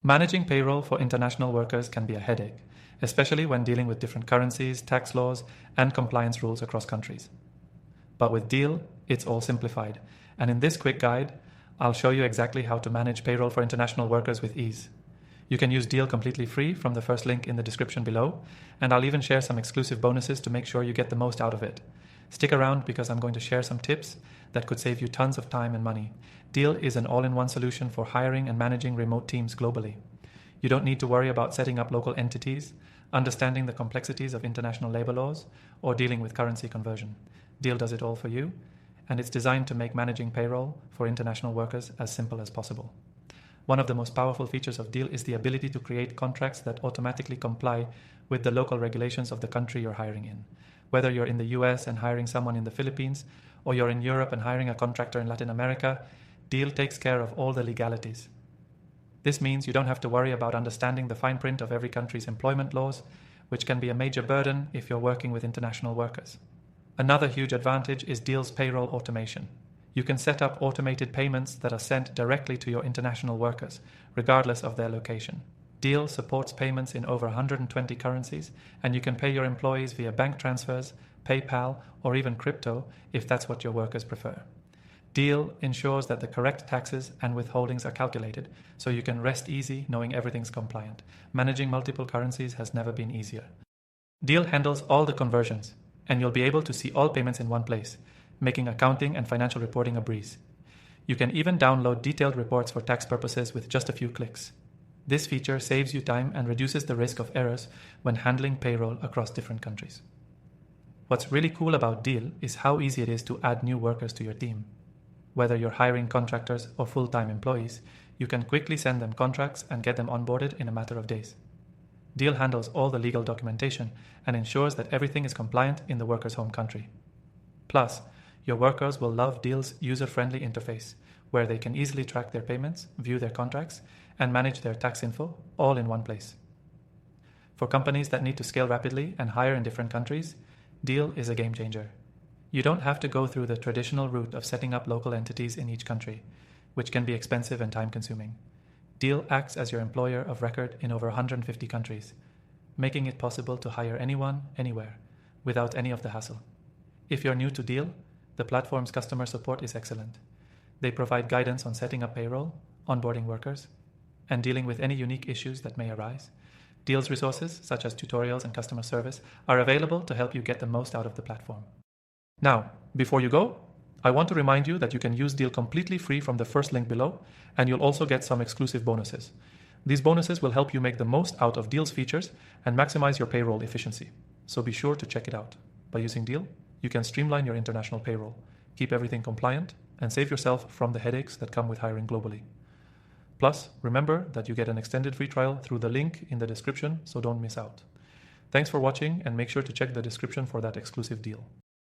Managing payroll for international workers can be a headache, especially when dealing with different currencies, tax laws, and compliance rules across countries. But with Deel, it's all simplified, and in this quick guide, I'll show you exactly how to manage payroll for international workers with ease. You can use Deel completely free from the first link in the description below, and I'll even share some exclusive bonuses to make sure you get the most out of it. Stick around because I'm going to share some tips that could save you tons of time and money. Deel is an all-in-one solution for hiring and managing remote teams globally. You don't need to worry about setting up local entities, understanding the complexities of international labor laws, or dealing with currency conversion. Deel does it all for you, and it's designed to make managing payroll for international workers as simple as possible. One of the most powerful features of Deel is the ability to create contracts that automatically comply with the local regulations of the country you're hiring in. Whether you're in the US and hiring someone in the Philippines, or you're in Europe and hiring a contractor in Latin America, Deel takes care of all the legalities. This means you don't have to worry about understanding the fine print of every country's employment laws, which can be a major burden if you're working with international workers. Another huge advantage is Deel's payroll automation. You can set up automated payments that are sent directly to your international workers, regardless of their location. Deel supports payments in over 120 currencies, and you can pay your employees via bank transfers, PayPal, or even crypto if that's what your workers prefer. Deel ensures that the correct taxes and withholdings are calculated, so you can rest easy knowing everything's compliant. Managing multiple currencies has never been easier. Deel handles all the conversions, and you'll be able to see all payments in one place, making accounting and financial reporting a breeze. You can even download detailed reports for tax purposes with just a few clicks. This feature saves you time and reduces the risk of errors when handling payroll across different countries. What's really cool about Deel is how easy it is to add new workers to your team. Whether you're hiring contractors or full-time employees, you can quickly send them contracts and get them onboarded in a matter of days. Deel handles all the legal documentation and ensures that everything is compliant in the worker's home country. Plus, your workers will love Deel's user-friendly interface, where they can easily track their payments, view their contracts, and manage their tax info all in one place. For companies that need to scale rapidly and hire in different countries, Deel is a game changer. You don't have to go through the traditional route of setting up local entities in each country, which can be expensive and time-consuming. Deel acts as your employer of record in over 150 countries, making it possible to hire anyone, anywhere, without any of the hassle. If you're new to Deel, the platform's customer support is excellent. They provide guidance on setting up payroll, onboarding workers, and dealing with any unique issues that may arise. Deel's resources, such as tutorials and customer service, are available to help you get the most out of the platform. Now, before you go, I want to remind you that you can use Deel completely free from the first link below, and you'll also get some exclusive bonuses. These bonuses will help you make the most out of Deel's features and maximize your payroll efficiency. So be sure to check it out. By using Deel, you can streamline your international payroll, keep everything compliant, and save yourself from the headaches that come with hiring globally. Plus, remember that you get an extended free trial through the link in the description, so don't miss out. Thanks for watching, and make sure to check the description for that exclusive deal.